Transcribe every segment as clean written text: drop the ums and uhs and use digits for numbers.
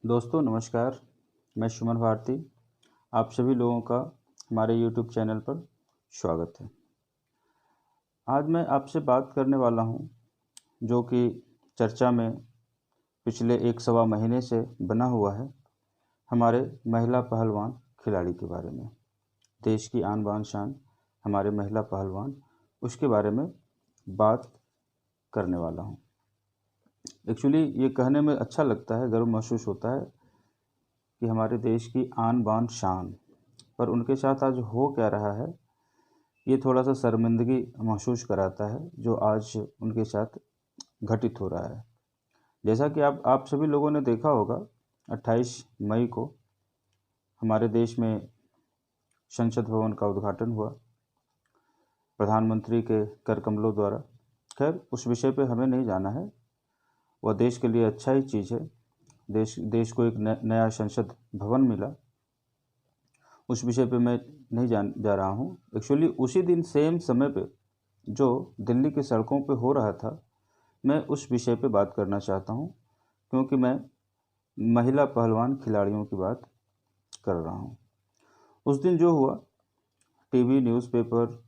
दोस्तों नमस्कार। मैं सुमन भारती। आप सभी लोगों का हमारे यूट्यूब चैनल पर स्वागत है। आज मैं आपसे बात करने वाला हूं जो कि चर्चा में पिछले 1 सवा महीने से बना हुआ है, हमारे महिला पहलवान खिलाड़ी के बारे में। देश की आन बान शान हमारे महिला पहलवान, उसके बारे में बात करने वाला हूं। एक्चुअली ये कहने में अच्छा लगता है, गर्व महसूस होता है कि हमारे देश की आन बान शान, पर उनके साथ आज हो क्या रहा है ये थोड़ा सा शर्मिंदगी महसूस कराता है जो आज उनके साथ घटित हो रहा है। जैसा कि आप सभी लोगों ने देखा होगा, 28 मई को हमारे देश में संसद भवन का उद्घाटन हुआ प्रधानमंत्री के कर कमलों द्वारा। खैर, उस विषय पे हमें नहीं जाना है, वह देश के लिए अच्छा ही चीज़ है। देश को एक नया संसद भवन मिला, उस विषय पे मैं नहीं जा रहा हूँ। एक्चुअली उसी दिन सेम समय पे जो दिल्ली की सड़कों पे हो रहा था, मैं उस विषय पे बात करना चाहता हूँ, क्योंकि मैं महिला पहलवान खिलाड़ियों की बात कर रहा हूँ। उस दिन जो हुआ, टीवी, न्यूज़पेपर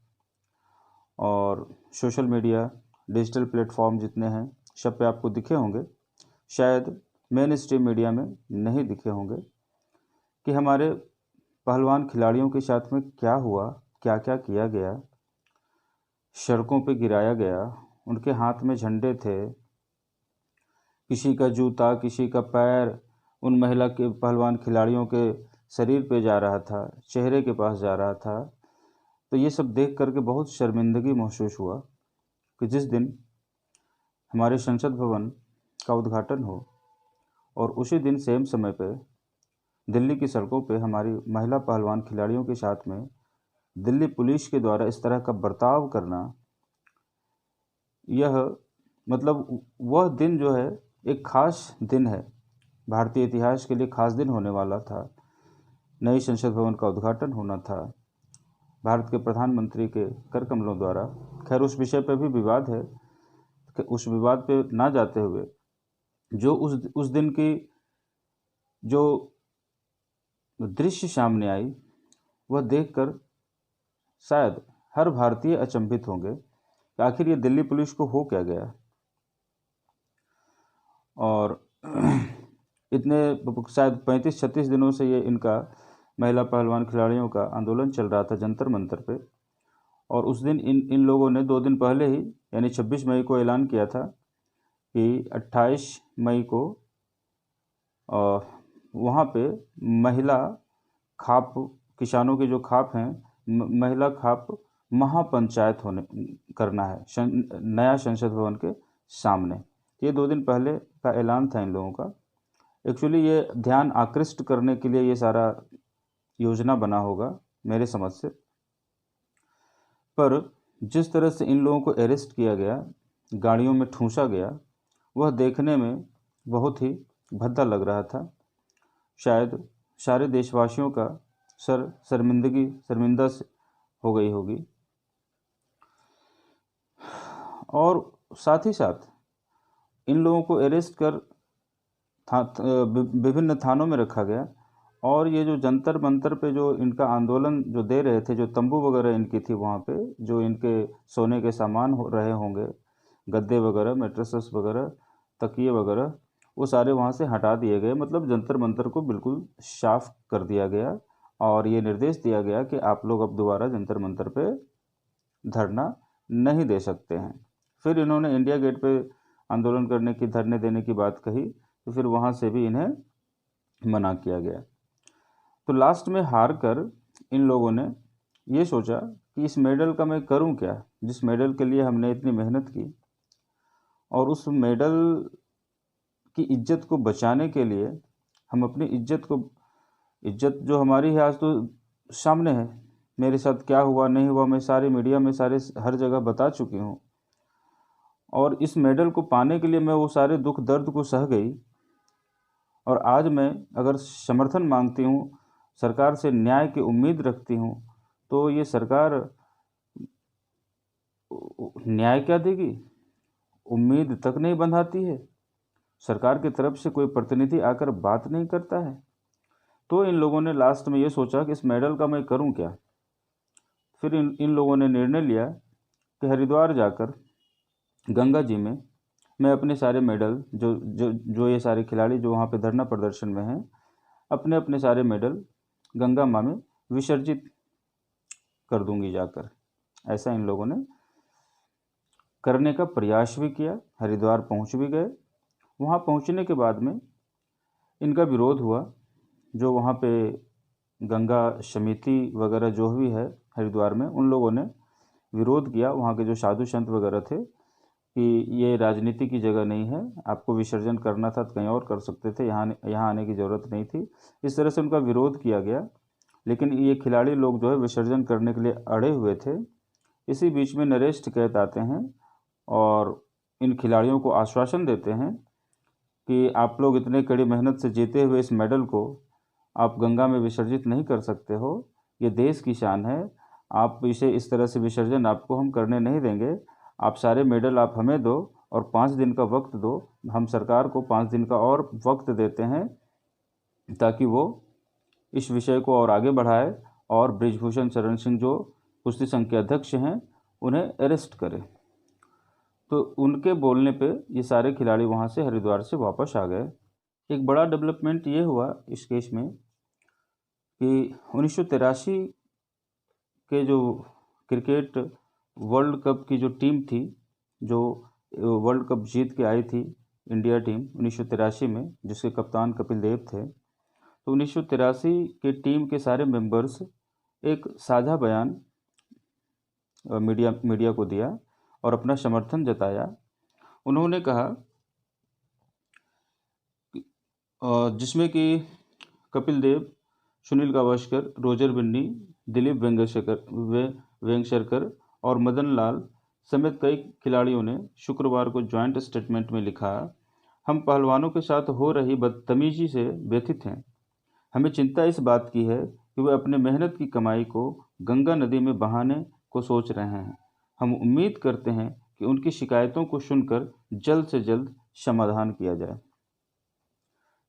और सोशल मीडिया, डिजिटल प्लेटफॉर्म जितने हैं, सब पे आपको दिखे होंगे, शायद मेन स्ट्रीम मीडिया में नहीं दिखे होंगे, कि हमारे पहलवान खिलाड़ियों के साथ में क्या हुआ, क्या क्या किया गया। सड़कों पे गिराया गया, उनके हाथ में झंडे थे, किसी का जूता, किसी का पैर उन महिला के पहलवान खिलाड़ियों के शरीर पे जा रहा था, चेहरे के पास जा रहा था। तो ये सब देख करके बहुत शर्मिंदगी महसूस हुआ कि जिस दिन हमारे संसद भवन का उद्घाटन हो और उसी दिन सेम समय पे दिल्ली की सड़कों पे हमारी महिला पहलवान खिलाड़ियों के साथ में दिल्ली पुलिस के द्वारा इस तरह का बर्ताव करना, यह मतलब वह दिन जो है एक खास दिन है, भारतीय इतिहास के लिए खास दिन होने वाला था। नई संसद भवन का उद्घाटन होना था भारत के प्रधानमंत्री के कर कमलों द्वारा। खैर, उस विषय पर भी विवाद है, कि उस विवाद पे ना जाते हुए जो उस दिन की जो दृश्य सामने आई, वह देखकर शायद हर भारतीय अचंभित होंगे कि आखिर ये दिल्ली पुलिस को हो क्या गया। और इतने शायद 35-36 दिनों से ये इनका महिला पहलवान खिलाड़ियों का आंदोलन चल रहा था जंतर मंतर पे, और उस दिन इन लोगों ने 2 दिन पहले ही यानी 26 मई को ऐलान किया था कि 28 मई को वहाँ पे महिला खाप, किसानों की जो खाप हैं, महिला खाप महापंचायत करना है नया संसद भवन के सामने। ये 2 दिन पहले का ऐलान था इन लोगों का। एक्चुअली ये ध्यान आकृष्ट करने के लिए ये सारा योजना बना होगा मेरे समझ से, पर जिस तरह से इन लोगों को अरेस्ट किया गया, गाड़ियों में ठूंसा गया, वह देखने में बहुत ही भद्दा लग रहा था। शायद सारे देशवासियों का शर्मिंदा हो गई होगी। और साथ ही साथ इन लोगों को अरेस्ट कर विभिन्न थानों में रखा गया, और ये जो जंतर मंतर पे जो इनका आंदोलन जो दे रहे थे, जो तंबू वगैरह इनकी थी वहाँ पे, जो इनके सोने के सामान हो रहे होंगे, गद्दे वगैरह, मैट्रेसेस वगैरह, तकिए वगैरह, वो सारे वहाँ से हटा दिए गए। मतलब जंतर मंतर को बिल्कुल साफ कर दिया गया, और ये निर्देश दिया गया कि आप लोग अब दोबारा जंतर मंतर पे धरना नहीं दे सकते हैं। फिर इन्होंने इंडिया गेट पे आंदोलन करने की, धरने देने की बात कही, तो फिर वहाँ से भी इन्हें मना किया गया। तो लास्ट में हार कर इन लोगों ने ये सोचा कि इस मेडल का मैं करूं क्या, जिस मेडल के लिए हमने इतनी मेहनत की, और उस मेडल की इज्जत को बचाने के लिए हम अपनी इज्जत जो हमारी है आज तो सामने है। मेरे साथ क्या हुआ नहीं हुआ मैं सारे मीडिया में, सारे हर जगह बता चुकी हूँ, और इस मेडल को पाने के लिए मैं वो सारे दुख दर्द को सह गई। और आज मैं अगर समर्थन मांगती हूँ, सरकार से न्याय की उम्मीद रखती हूँ, तो ये सरकार न्याय क्या देगी, उम्मीद तक नहीं बंधाती है। सरकार की तरफ से कोई प्रतिनिधि आकर बात नहीं करता है। तो इन लोगों ने लास्ट में ये सोचा कि इस मेडल का मैं करूं क्या। फिर इन लोगों ने निर्णय लिया कि हरिद्वार जाकर गंगा जी में मैं अपने सारे मेडल जो जो जो ये सारे खिलाड़ी जो वहाँ पे धरना प्रदर्शन में हैं, अपने अपने सारे मेडल गंगा माँ में विसर्जित कर दूंगी जाकर। ऐसा इन लोगों ने करने का प्रयास भी किया, हरिद्वार पहुँच भी गए। वहाँ पहुँचने के बाद में इनका विरोध हुआ। जो वहाँ पे गंगा समिति वगैरह जो भी है हरिद्वार में, उन लोगों ने विरोध किया। वहाँ के जो साधु संत वगैरह थे कि ये राजनीति की जगह नहीं है, आपको विसर्जन करना था तो कहीं और कर सकते थे, यहाँ आने की ज़रूरत नहीं थी। इस तरह से उनका विरोध किया गया। लेकिन ये खिलाड़ी लोग जो है विसर्जन करने के लिए अड़े हुए थे। इसी बीच में नरेश टिकैत आते हैं और इन खिलाड़ियों को आश्वासन देते हैं कि आप लोग इतने कड़ी मेहनत से जीते हुए इस मेडल को आप गंगा में विसर्जित नहीं कर सकते हो, ये देश की शान है, आप इसे इस तरह से विसर्जन आपको हम करने नहीं देंगे। आप सारे मेडल आप हमें दो और 5 दिन का वक्त दो। हम सरकार को 5 दिन का और वक्त देते हैं ताकि वो इस विषय को और आगे बढ़ाए और बृजभूषण शरण सिंह जो कुश्ती संघ के अध्यक्ष हैं उन्हें अरेस्ट करे। तो उनके बोलने पे ये सारे खिलाड़ी वहाँ से हरिद्वार से वापस आ गए। एक बड़ा डेवलपमेंट ये हुआ इस केस में कि 1983 के जो क्रिकेट वर्ल्ड कप की जो टीम थी, जो वर्ल्ड कप जीत के आई थी इंडिया टीम 1983 में, जिसके कप्तान कपिल देव थे, तो 1983 के टीम के सारे मेंबर्स एक साझा बयान मीडिया को दिया और अपना समर्थन जताया। उन्होंने कहा जिसमें कि कपिल देव, सुनील गावस्कर, रोजर बिन्नी, दिलीप वेंगसरकर और मदन लाल समेत कई खिलाड़ियों ने शुक्रवार को ज्वाइंट स्टेटमेंट में लिखा, हम पहलवानों के साथ हो रही बदतमीजी से व्यथित हैं। हमें चिंता इस बात की है कि वे अपने मेहनत की कमाई को गंगा नदी में बहाने को सोच रहे हैं। हम उम्मीद करते हैं कि उनकी शिकायतों को सुनकर जल्द से जल्द समाधान किया जाए।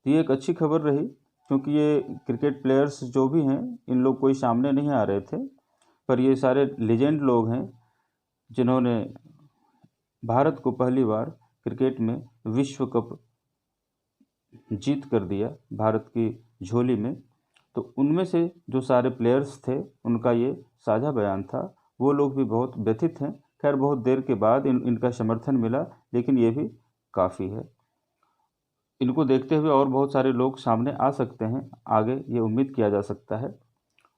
तो ये एक अच्छी खबर रही, क्योंकि ये क्रिकेट प्लेयर्स जो भी हैं इन लोग कोई सामने नहीं आ रहे थे, पर ये सारे लेजेंड लोग हैं जिन्होंने भारत को पहली बार क्रिकेट में विश्व कप जीत कर दिया भारत की झोली में। तो उनमें से जो सारे प्लेयर्स थे उनका ये साझा बयान था। वो लोग भी बहुत व्यथित हैं। खैर बहुत देर के बाद इनका समर्थन मिला, लेकिन ये भी काफ़ी है। इनको देखते हुए और बहुत सारे लोग सामने आ सकते हैं आगे, ये उम्मीद किया जा सकता है।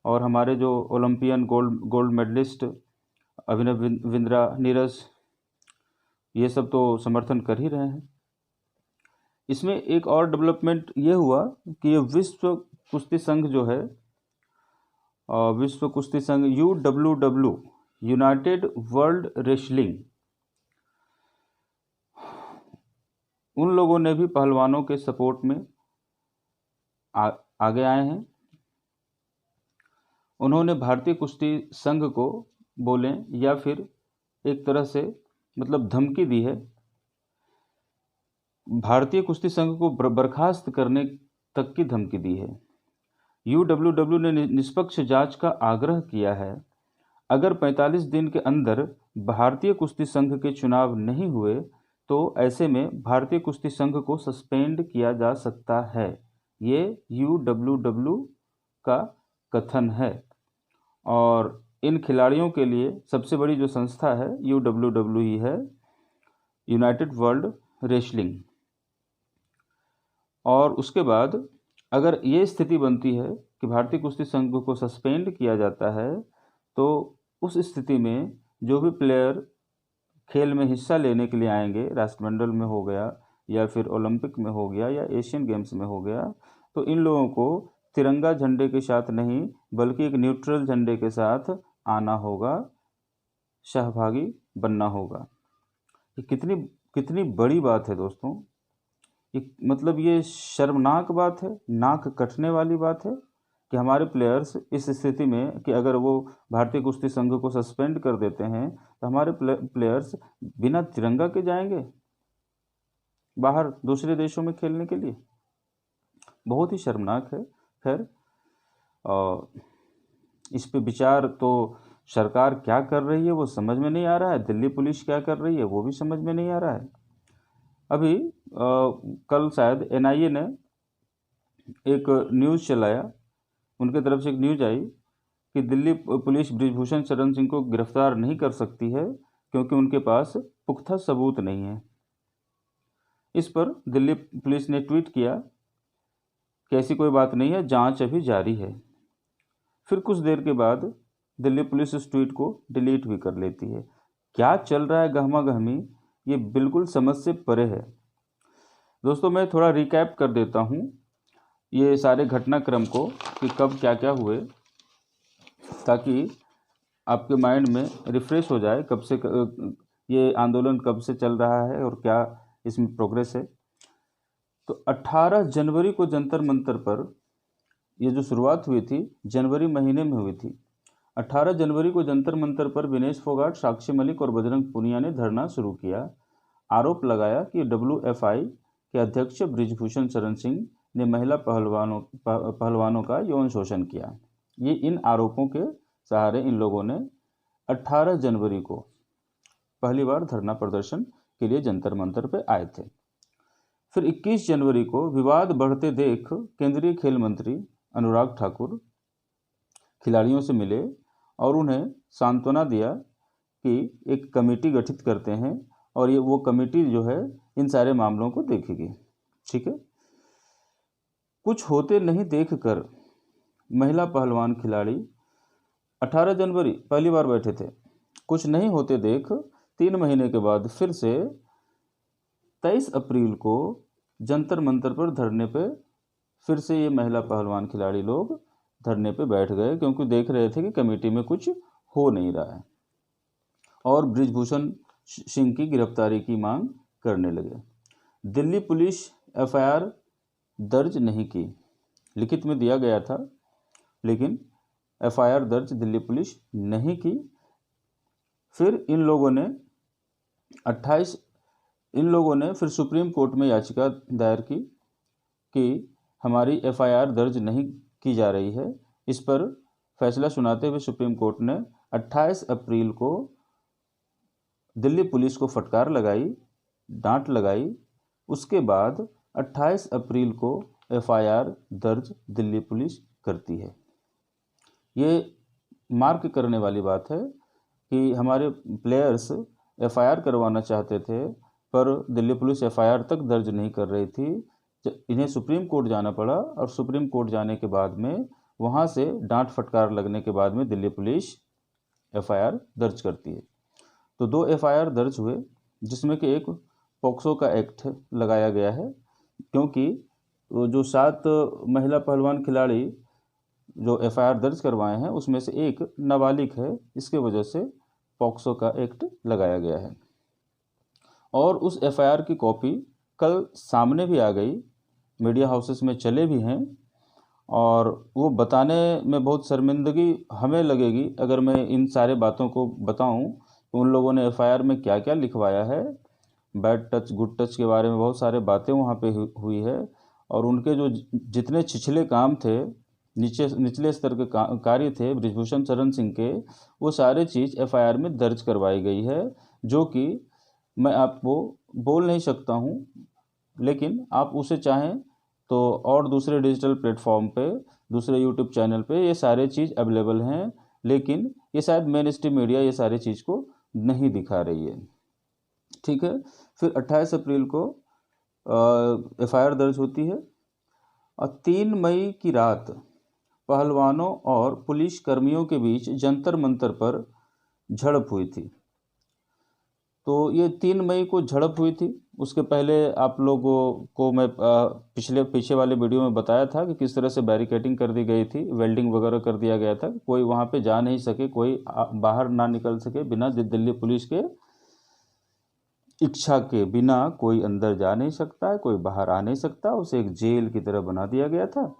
और हमारे जो Olympian gold medallist Abhinav Bindra, Neeraj, ये सब तो समर्थन कर ही रहे हैं। इसमें एक और डेवलपमेंट ये हुआ कि ये विश्व कुश्ती संघ जो है, विश्व कुश्ती संघ UWW, यूनाइटेड वर्ल्ड रेसलिंग, उन लोगों ने भी पहलवानों के सपोर्ट में आगे आए हैं। उन्होंने भारतीय कुश्ती संघ को बोलें या फिर एक तरह से मतलब धमकी दी है, भारतीय कुश्ती संघ को बर्खास्त करने तक की धमकी दी है। UWW ने निष्पक्ष जांच का आग्रह किया है। अगर 45 दिन के अंदर भारतीय कुश्ती संघ के चुनाव नहीं हुए तो ऐसे में भारतीय कुश्ती संघ को सस्पेंड किया जा सकता है। ये UWW का कथन है। और इन खिलाड़ियों के लिए सबसे बड़ी जो संस्था है UWW ही है, यूनाइटेड वर्ल्ड रेसलिंग। और उसके बाद अगर ये स्थिति बनती है कि भारतीय कुश्ती संघ को सस्पेंड किया जाता है, तो उस स्थिति में जो भी प्लेयर खेल में हिस्सा लेने के लिए आएंगे, राष्ट्रमंडल में हो गया या फिर ओलंपिक में हो गया या एशियन गेम्स में हो गया, तो इन लोगों को तिरंगा झंडे के साथ नहीं बल्कि एक न्यूट्रल झंडे के साथ आना होगा, सहभागी बनना होगा। ये कितनी बड़ी बात है दोस्तों। मतलब ये शर्मनाक बात है, नाक कटने वाली बात है कि हमारे प्लेयर्स इस स्थिति में कि अगर वो भारतीय कुश्ती संघ को सस्पेंड कर देते हैं तो हमारे प्लेयर्स बिना तिरंगा के जाएंगे। बाहर दूसरे देशों में खेलने के लिए। बहुत ही शर्मनाक है। खैर, इस पे विचार तो सरकार क्या कर रही है वो समझ में नहीं आ रहा है, दिल्ली पुलिस क्या कर रही है वो भी समझ में नहीं आ रहा है। अभी कल शायद एनआईए ने एक न्यूज़ चलाया, उनके तरफ से एक न्यूज़ आई कि दिल्ली पुलिस बृजभूषण शरण सिंह को गिरफ्तार नहीं कर सकती है क्योंकि उनके पास पुख्ता सबूत नहीं है। इस पर दिल्ली पुलिस ने ट्वीट किया कि ऐसी कोई बात नहीं है, जांच अभी जारी है। फिर कुछ देर के बाद दिल्ली पुलिस उस ट्वीट को डिलीट भी कर लेती है। क्या चल रहा है गहमा गहमी, ये बिल्कुल समझ से परे है। दोस्तों, मैं थोड़ा रिकैप कर देता हूँ ये सारे घटनाक्रम को कि कब क्या क्या हुए, ताकि आपके माइंड में रिफ्रेश हो जाए कब से ये आंदोलन कब से चल रहा है और क्या इसमें प्रोग्रेस है। तो 18 जनवरी को जंतर मंतर पर ये जो शुरुआत हुई थी जनवरी महीने में हुई थी। 18 जनवरी को जंतर मंतर पर विनेश फोगाट, साक्षी मलिक और बजरंग पुनिया ने धरना शुरू किया। आरोप लगाया कि WFI के अध्यक्ष बृजभूषण शरण सिंह ने महिला पहलवानों का यौन शोषण किया। ये इन आरोपों के सहारे इन लोगों ने 18 जनवरी को पहली बार धरना प्रदर्शन के लिए जंतर मंतर पर आए थे। फिर 21 जनवरी को विवाद बढ़ते देख केंद्रीय खेल मंत्री अनुराग ठाकुर खिलाड़ियों से मिले और उन्हें सांत्वना दिया कि एक कमेटी गठित करते हैं और ये वो कमेटी जो है इन सारे मामलों को देखेगी। ठीक है। कुछ होते नहीं देखकर महिला पहलवान खिलाड़ी 18 जनवरी पहली बार बैठे थे। कुछ नहीं होते देख 3 महीने के बाद फिर से 23 अप्रैल को जंतर मंतर पर धरने पे फिर से ये महिला पहलवान खिलाड़ी लोग धरने पे बैठ गए, क्योंकि देख रहे थे कि कमेटी में कुछ हो नहीं रहा है और बृजभूषण सिंह की गिरफ्तारी की मांग करने लगे। दिल्ली पुलिस FIR दर्ज नहीं की, लिखित में दिया गया था लेकिन FIR दर्ज दिल्ली पुलिस नहीं की। फिर इन लोगों ने फिर सुप्रीम कोर्ट में याचिका दायर की कि हमारी FIR दर्ज नहीं की जा रही है। इस पर फैसला सुनाते हुए सुप्रीम कोर्ट ने 28 अप्रैल को दिल्ली पुलिस को फटकार लगाई, डांट लगाई। उसके बाद 28 अप्रैल को FIR दर्ज दिल्ली पुलिस करती है। ये मार्क करने वाली बात है कि हमारे प्लेयर्स FIR करवाना चाहते थे पर दिल्ली पुलिस FIR तक दर्ज नहीं कर रही थी। इन्हें सुप्रीम कोर्ट जाना पड़ा और सुप्रीम कोर्ट जाने के बाद में वहाँ से डांट फटकार लगने के बाद में दिल्ली पुलिस FIR दर्ज करती है। तो 2 FIR दर्ज हुए, जिसमें कि एक पॉक्सो का एक्ट लगाया गया है, क्योंकि जो 7 महिला पहलवान खिलाड़ी जो FIR दर्ज करवाए हैं उसमें से एक नाबालिग है, इसके वजह से पॉक्सो का एक्ट लगाया गया है। और उस FIR की कॉपी कल सामने भी आ गई, मीडिया हाउसेस में चले भी हैं और वो बताने में बहुत शर्मिंदगी हमें लगेगी अगर मैं इन सारे बातों को बताऊं तो उन लोगों ने FIR में क्या क्या लिखवाया है। बैड टच गुड टच के बारे में बहुत सारे बातें वहाँ पे हुई है और उनके जो जितने छिछले काम थे, निचले स्तर के कार्य थे बृजभूषण शरण सिंह के, वो सारे चीज़ FIR में दर्ज करवाई गई है, जो कि मैं आपको बोल नहीं सकता हूँ, लेकिन आप उसे चाहें तो और दूसरे डिजिटल प्लेटफॉर्म पे, दूसरे यूट्यूब चैनल पे ये सारे चीज़ अवेलेबल हैं, लेकिन ये शायद मेन स्ट्रीम मीडिया ये सारे चीज़ को नहीं दिखा रही है। ठीक है। फिर 28 अप्रैल को FIR दर्ज होती है और 3 मई की रात पहलवानों और पुलिस कर्मियों के बीच जंतर मंतर पर झड़प हुई थी। तो ये 3 मई को झड़प हुई थी। उसके पहले आप लोगों को मैं पीछे वाले वीडियो में बताया था कि किस तरह से बैरिकेडिंग कर दी गई थी, वेल्डिंग वगैरह कर दिया गया था, कोई वहाँ पे जा नहीं सके, कोई बाहर ना निकल सके, बिना दिल्ली पुलिस के इच्छा के बिना कोई अंदर जा नहीं सकता है, कोई बाहर आ नहीं सकता, उसे एक जेल की तरह बना दिया गया था।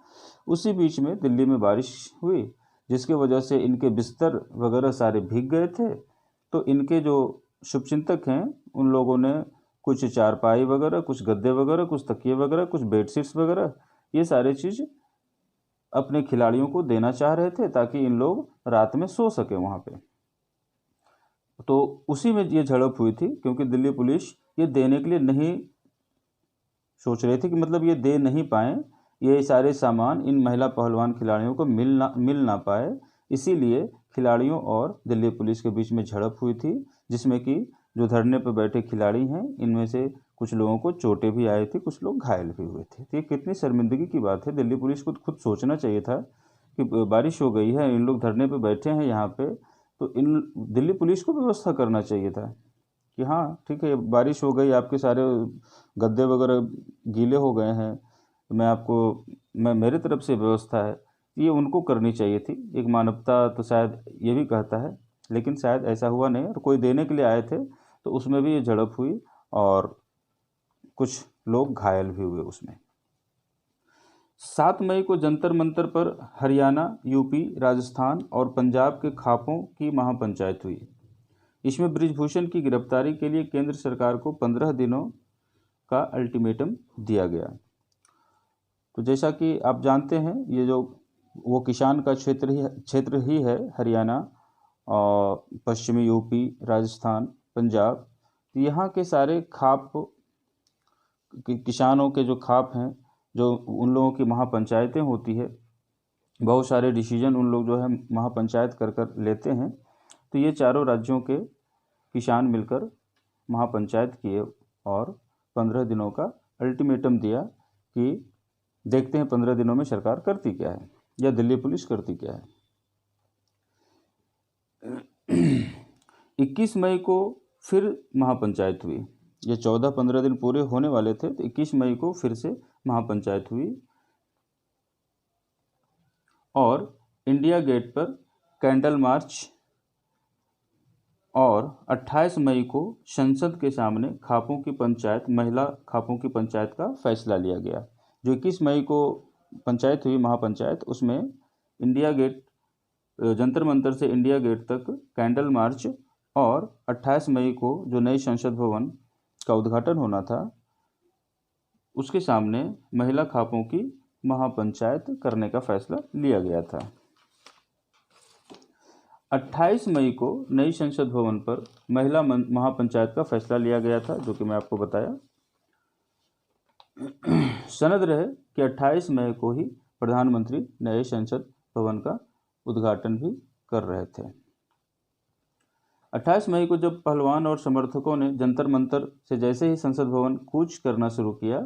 उसी बीच में दिल्ली में बारिश हुई, जिसकी वजह से इनके बिस्तर वगैरह सारे भीग गए थे। तो इनके जो शुभचिंतक हैं उन लोगों ने कुछ चारपाई वगैरह, कुछ गद्दे वगैरह, कुछ तकिए वगैरह, कुछ बेडशीट्स वगैरह, ये सारे चीज़ अपने खिलाड़ियों को देना चाह रहे थे ताकि इन लोग रात में सो सके वहाँ पे। तो उसी में ये झड़प हुई थी, क्योंकि दिल्ली पुलिस ये देने के लिए नहीं सोच रही थी कि मतलब ये दे नहीं पाए, ये सारे सामान इन महिला पहलवान खिलाड़ियों को मिल ना पाए, इसीलिए खिलाड़ियों और दिल्ली पुलिस के बीच में झड़प हुई थी, जिसमें कि जो धरने पर बैठे खिलाड़ी हैं इनमें से कुछ लोगों को चोटें भी आई थी, कुछ लोग घायल भी हुए थे। तो ये कितनी शर्मिंदगी की बात है। दिल्ली पुलिस को खुद सोचना चाहिए था कि बारिश हो गई है, इन लोग धरने पर बैठे हैं यहाँ पे, तो इन दिल्ली पुलिस को व्यवस्था करना चाहिए था कि हाँ ठीक है, बारिश हो गई, आपके सारे गद्दे वगैरह गीले हो गए हैं, मैं मेरे तरफ से व्यवस्था है, ये उनको करनी चाहिए थी। एक मानवता तो शायद ये भी कहता है, लेकिन शायद ऐसा हुआ नहीं, और कोई देने के लिए आए थे तो उसमें भी ये झड़प हुई और कुछ लोग घायल भी हुए उसमें। 7 मई को जंतर मंतर पर हरियाणा, यूपी, राजस्थान और पंजाब के खापों की महापंचायत हुई। इसमें बृजभूषण की गिरफ्तारी के लिए केंद्र सरकार को 15 दिनों का अल्टीमेटम दिया गया। तो जैसा कि आप जानते हैं, ये जो वो किसान का क्षेत्र ही है हरियाणा और पश्चिमी यूपी, राजस्थान, पंजाब। तो यहाँ के सारे खाप किसानों के जो खाप हैं, जो उन लोगों की महापंचायतें होती है, बहुत सारे डिसीजन उन लोग जो है महापंचायत कर लेते हैं। तो ये चारों राज्यों के किसान मिलकर महापंचायत किए और 15 दिनों का अल्टीमेटम दिया कि देखते हैं 15 दिनों में सरकार करती क्या है या दिल्ली पुलिस करती क्या है। 21 मई को फिर महापंचायत हुई। ये 14-15 दिन पूरे होने वाले थे, तो 21 मई को फिर से महापंचायत हुई और इंडिया गेट पर कैंडल मार्च, और 28 मई को संसद के सामने खापों की पंचायत, महिला खापों की पंचायत का फैसला लिया गया। जो 21 मई को पंचायत हुई महापंचायत, उसमें इंडिया गेट, जंतर मंतर से इंडिया गेट तक कैंडल मार्च, और 28 मई को जो नई संसद भवन का उद्घाटन होना था उसके सामने महिला खापों की महापंचायत करने का फैसला लिया गया था। 28 मई को नई संसद भवन पर महिला महापंचायत का फैसला लिया गया था, जो कि मैं आपको बताया। सनद रहे कि 28 मई को ही प्रधानमंत्री नए संसद भवन का उद्घाटन भी कर रहे थे। 28 मई को जब पहलवान और समर्थकों ने जंतर मंतर से जैसे ही संसद भवन कूच करना शुरू किया,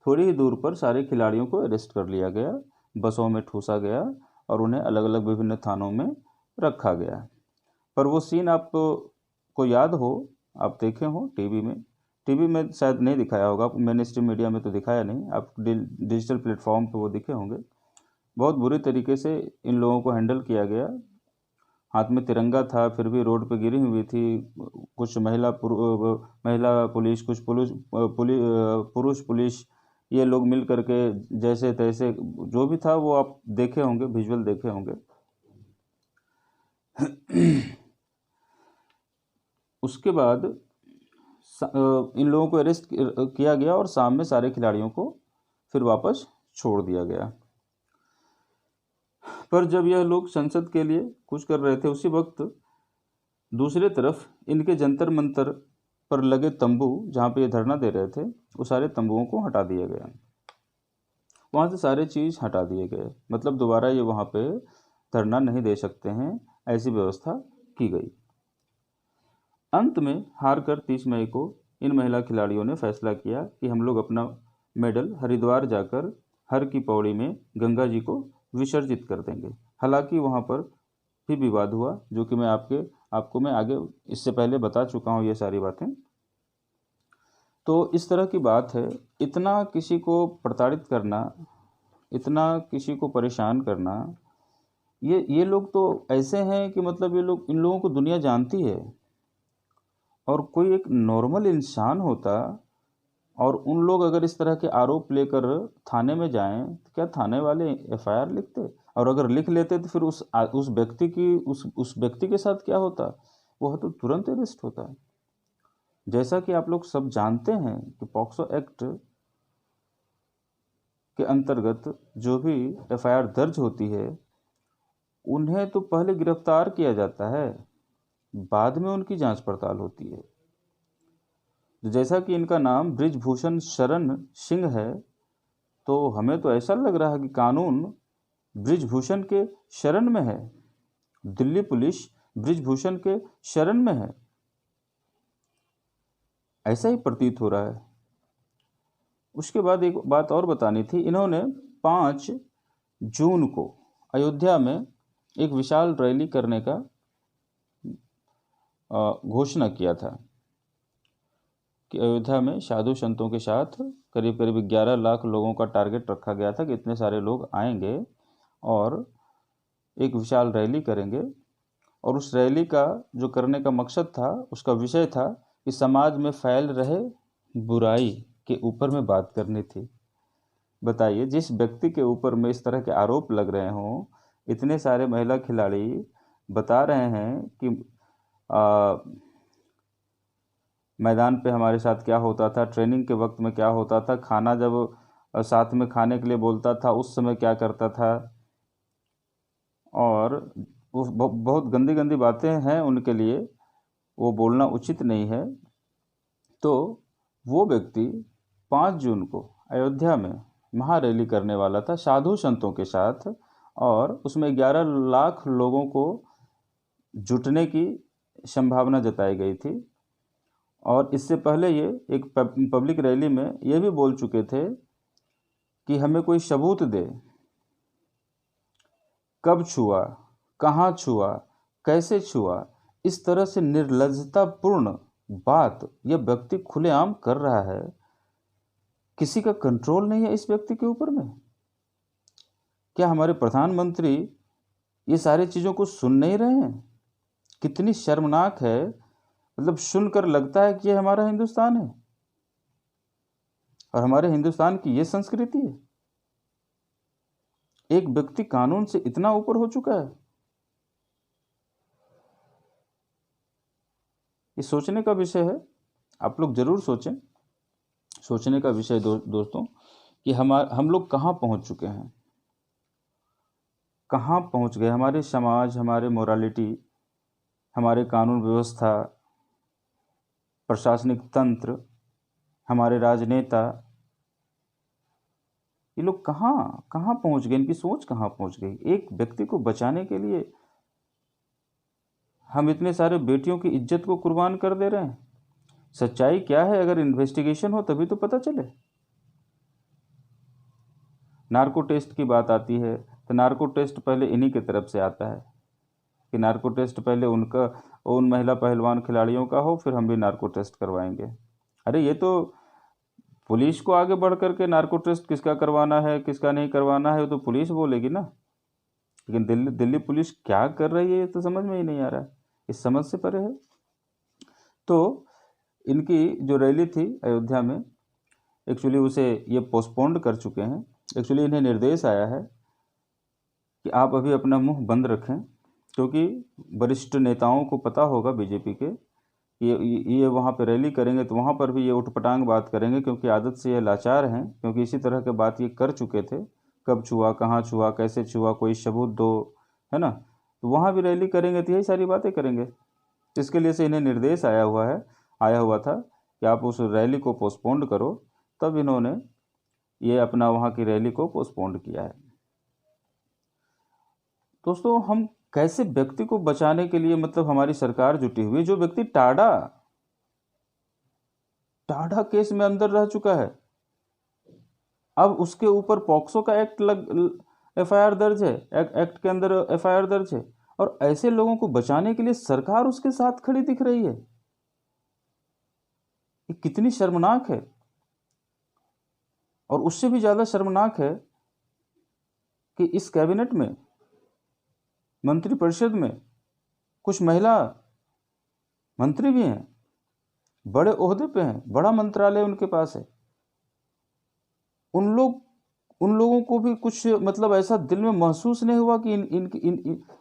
थोड़ी ही दूर पर सारे खिलाड़ियों को अरेस्ट कर लिया गया, बसों में ठूसा गया और उन्हें अलग अलग विभिन्न थानों में रखा गया। पर वो सीन आपको याद हो, आप देखे हो टीवी में शायद नहीं दिखाया होगा, मैंने स्ट्रीम मीडिया में तो दिखाया नहीं, आप डिजिटल प्लेटफॉर्म पे वो दिखे होंगे। बहुत बुरी तरीके से इन लोगों को हैंडल किया गया। हाथ में तिरंगा था, फिर भी रोड पे गिरी हुई थी। कुछ महिला पुलिस, कुछ पुरुष पुलिस, ये लोग मिल करके जैसे तैसे जो भी था वो आप देखे होंगे, विजुअल देखे होंगे। उसके बाद इन लोगों को अरेस्ट किया गया और शाम में सारे खिलाड़ियों को फिर वापस छोड़ दिया गया। पर जब यह लोग संसद के लिए कुछ कर रहे थे, उसी वक्त दूसरे तरफ इनके जंतर मंतर पर लगे तंबू, जहाँ पे ये धरना दे रहे थे, वो सारे तंबुओं को हटा दिया गया। वहाँ से सारे चीज़ हटा दिए गए, मतलब दोबारा ये वहाँ पे धरना नहीं दे सकते हैं, ऐसी व्यवस्था की गई। अंत में हार कर 30 मई को इन महिला खिलाड़ियों ने फैसला किया कि हम लोग अपना मेडल हरिद्वार जाकर हर की पौड़ी में गंगा जी को विसर्जित कर देंगे। हालांकि वहाँ पर भी विवाद हुआ, जो कि मैं आपको मैं आगे इससे पहले बता चुका हूँ ये सारी बातें। तो इस तरह की बात है। इतना किसी को प्रताड़ित करना, इतना किसी को परेशान करना, ये लोग तो ऐसे हैं कि मतलब इन लोगों को दुनिया जानती है। और कोई एक नॉर्मल इंसान होता और उन लोग अगर इस तरह के आरोप लेकर थाने में जाएं, तो क्या थाने वाले एफआईआर लिखते? और अगर लिख लेते तो फिर उस व्यक्ति के साथ क्या होता? वह तो तुरंत अरेस्ट होता। जैसा कि आप लोग सब जानते हैं कि पॉक्सो एक्ट के अंतर्गत जो भी एफआईआर दर्ज होती है उन्हें तो पहले गिरफ्तार किया जाता है, बाद में उनकी जांच पड़ताल होती है। तो जैसा कि इनका नाम बृजभूषण शरण सिंह है, तो हमें तो ऐसा लग रहा है कि कानून बृजभूषण के शरण में है, दिल्ली पुलिस बृजभूषण के शरण में है, ऐसा ही प्रतीत हो रहा है। उसके बाद एक बात और बतानी थी, इन्होंने 5 जून को अयोध्या में एक विशाल रैली करने का घोषणा किया था कि अयोध्या में साधु संतों के साथ करीब करीब 11 लाख लोगों का टारगेट रखा गया था कि इतने सारे लोग आएंगे और एक विशाल रैली करेंगे। और उस रैली का जो करने का मकसद था, उसका विषय था कि समाज में फैल रहे बुराई के ऊपर में बात करनी थी। बताइए, जिस व्यक्ति के ऊपर में इस तरह के आरोप लग रहे हों, इतने सारे महिला खिलाड़ी बता रहे हैं कि मैदान पे हमारे साथ क्या होता था, ट्रेनिंग के वक्त में क्या होता था, खाना जब साथ में खाने के लिए बोलता था उस समय क्या करता था, और वो बहुत गंदी गंदी बातें हैं उनके लिए, वो बोलना उचित नहीं है। तो वो व्यक्ति 5 जून को अयोध्या में महारैली करने वाला था साधु संतों के साथ, और उसमें 11 लाख लोगों को जुटने की संभावना जताई गई थी। और इससे पहले ये एक पब्लिक रैली में ये भी बोल चुके थे कि हमें कोई सबूत दे, कब छुआ, कहाँ छुआ, कैसे छुआ। इस तरह से निर्लज्जतापूर्ण बात यह व्यक्ति खुलेआम कर रहा है। किसी का कंट्रोल नहीं है इस व्यक्ति के ऊपर में। क्या हमारे प्रधानमंत्री ये सारी चीज़ों को सुन नहीं रहे हैं? कितनी शर्मनाक है, मतलब सुनकर लगता है कि ये हमारा हिंदुस्तान है और हमारे हिंदुस्तान की ये संस्कृति है। एक व्यक्ति कानून से इतना ऊपर हो चुका है। ये सोचने का विषय है, आप लोग जरूर सोचें। सोचने का विषय दोस्तों कि हम लोग कहाँ पहुँच चुके हैं, कहाँ पहुँच गए। हमारे समाज, हमारे मोरालिटी, हमारे कानून व्यवस्था, प्रशासनिक तंत्र, हमारे राजनेता, ये लोग कहाँ कहाँ पहुँच गए, इनकी सोच कहाँ पहुँच गई। एक व्यक्ति को बचाने के लिए हम इतने सारे बेटियों की इज्जत को कुर्बान कर दे रहे हैं। सच्चाई क्या है, अगर इन्वेस्टिगेशन हो तभी तो पता चले। नार्को टेस्ट की बात आती है तो नार्को टेस्ट पहले इन्हीं की तरफ से आता है कि नार्को टेस्ट पहले उन महिला पहलवान खिलाड़ियों का हो, फिर हम भी नार्को टेस्ट करवाएंगे। अरे ये तो पुलिस को आगे बढ़ करके नार्को टेस्ट किसका करवाना है किसका नहीं करवाना है वो तो पुलिस बोलेगी ना। लेकिन दिल्ली पुलिस क्या कर रही है ये तो समझ में ही नहीं आ रहा है, इस समझ से परे है। तो इनकी जो रैली थी अयोध्या में, एक्चुअली उसे ये पोस्टपोन्ड कर चुके हैं। एक्चुअली इन्हें निर्देश आया है कि आप अभी अपना मुंह बंद रखें, क्योंकि वरिष्ठ नेताओं को पता होगा बीजेपी के ये वहाँ पे रैली करेंगे तो वहाँ पर भी ये उठपटांग बात करेंगे, क्योंकि आदत से ये लाचार हैं, क्योंकि इसी तरह के बात ये कर चुके थे। कब छुआ, कहाँ छुआ, कैसे छुआ, कोई सबूत दो, है ना। तो वहाँ भी रैली करेंगे तो यही सारी बातें करेंगे। इसके लिए से इन्हें निर्देश आया हुआ था कि आप उस रैली को पोस्टपोन्ड करो। तब इन्होंने ये अपना वहाँ की रैली को पोस्टपोन्ड किया है। दोस्तों, हम कैसे व्यक्ति को बचाने के लिए, मतलब हमारी सरकार जुटी हुई, जो व्यक्ति टाडा केस में अंदर रह चुका है, अब उसके ऊपर पॉक्सो का एफआईआर दर्ज है, एक्ट के अंदर एफआईआर दर्ज है, और ऐसे लोगों को बचाने के लिए सरकार उसके साथ खड़ी दिख रही है। ये कितनी शर्मनाक है। और उससे भी ज्यादा शर्मनाक है कि इस कैबिनेट में, मंत्रिपरिषद में कुछ महिला मंत्री भी हैं, बड़े ओहदे पे हैं, बड़ा मंत्रालय उनके पास है। उन लोगों को भी कुछ मतलब ऐसा दिल में महसूस नहीं हुआ कि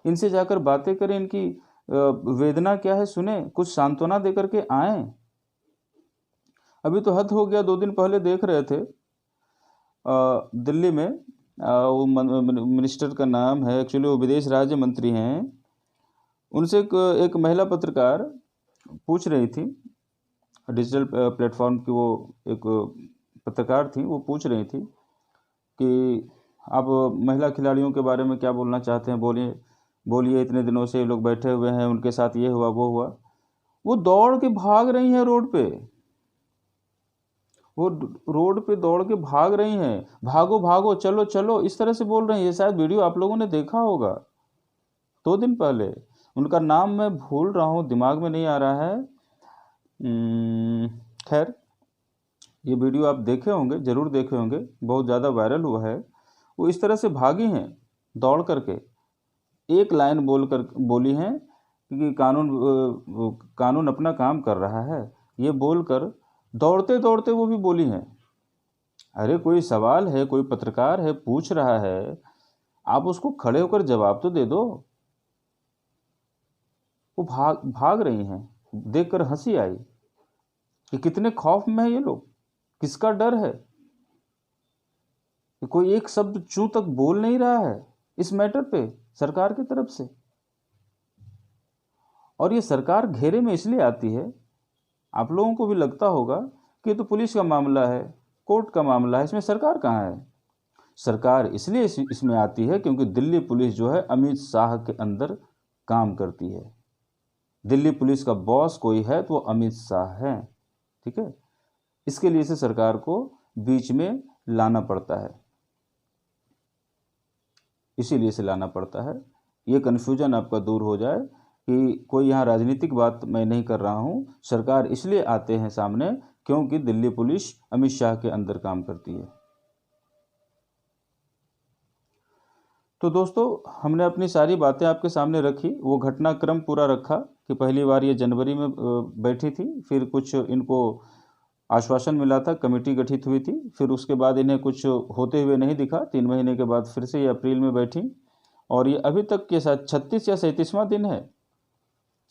इनसे जाकर बातें करें, इनकी वेदना क्या है सुने, कुछ सांत्वना देकर के आए। अभी तो हद हो गया, 2 दिन पहले देख रहे थे दिल्ली में वो मिनिस्टर का नाम है, एक्चुअली वो विदेश राज्य मंत्री हैं, उनसे एक महिला पत्रकार पूछ रही थी, डिजिटल प्लेटफॉर्म की वो एक पत्रकार थी, वो पूछ रही थी कि आप महिला खिलाड़ियों के बारे में क्या बोलना चाहते हैं, बोलिए बोलिए, इतने दिनों से लोग बैठे हुए हैं, उनके साथ ये हुआ वो हुआ। वो दौड़ के भाग रही हैं रोड पे, वो रोड पे दौड़ के भाग रही हैं, भागो भागो, चलो चलो, इस तरह से बोल रही हैं। ये शायद वीडियो आप लोगों ने देखा होगा 2 दिन पहले। उनका नाम मैं भूल रहा हूँ, दिमाग में नहीं आ रहा है। खैर, ये वीडियो आप देखे होंगे, ज़रूर देखे होंगे, बहुत ज़्यादा वायरल हुआ है। वो इस तरह से भागी हैं दौड़ करके, एक लाइन बोली हैं कि कानून अपना काम कर रहा है, ये बोलकर दौड़ते दौड़ते वो भी बोली हैं। अरे कोई सवाल है, कोई पत्रकार है, पूछ रहा है, आप उसको खड़े होकर जवाब तो दे दो। वो भाग रही हैं, देखकर हंसी आई कि कितने खौफ में है ये लोग, किसका डर है कि कोई एक शब्द चूं तक बोल नहीं रहा है इस मैटर पे सरकार की तरफ से। और ये सरकार घेरे में इसलिए आती है, आप लोगों को भी लगता होगा कि ये तो पुलिस का मामला है, कोर्ट का मामला है, इसमें सरकार कहाँ है। सरकार इसलिए इसमें आती है क्योंकि दिल्ली पुलिस जो है अमित शाह के अंदर काम करती है। दिल्ली पुलिस का बॉस कोई है तो वो अमित शाह है, ठीक है। इसके लिए से सरकार को बीच में लाना पड़ता है, इसीलिए से लाना पड़ता है। ये कन्फ्यूजन आपका दूर हो जाए कि कोई यहाँ राजनीतिक बात मैं नहीं कर रहा हूँ। सरकार इसलिए आते हैं सामने क्योंकि दिल्ली पुलिस अमित शाह के अंदर काम करती है। तो दोस्तों, हमने अपनी सारी बातें आपके सामने रखी, वो घटनाक्रम पूरा रखा कि पहली बार ये जनवरी में बैठी थी, फिर कुछ इनको आश्वासन मिला था, कमेटी गठित हुई थी, फिर उसके बाद इन्हें कुछ होते हुए नहीं दिखा, 3 महीने के बाद फिर से ये अप्रैल में बैठी, और ये अभी तक के साथ 36 या 37वां दिन है।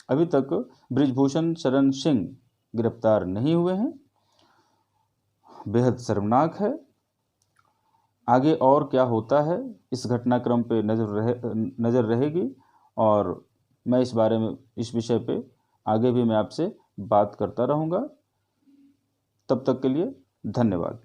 अभी तक बृजभूषण शरण सिंह गिरफ्तार नहीं हुए हैं। बेहद शर्मनाक है। आगे और क्या होता है इस घटनाक्रम पे नज़र रहेगी, और मैं इस बारे में, इस विषय पे आगे भी मैं आपसे बात करता रहूँगा। तब तक के लिए धन्यवाद।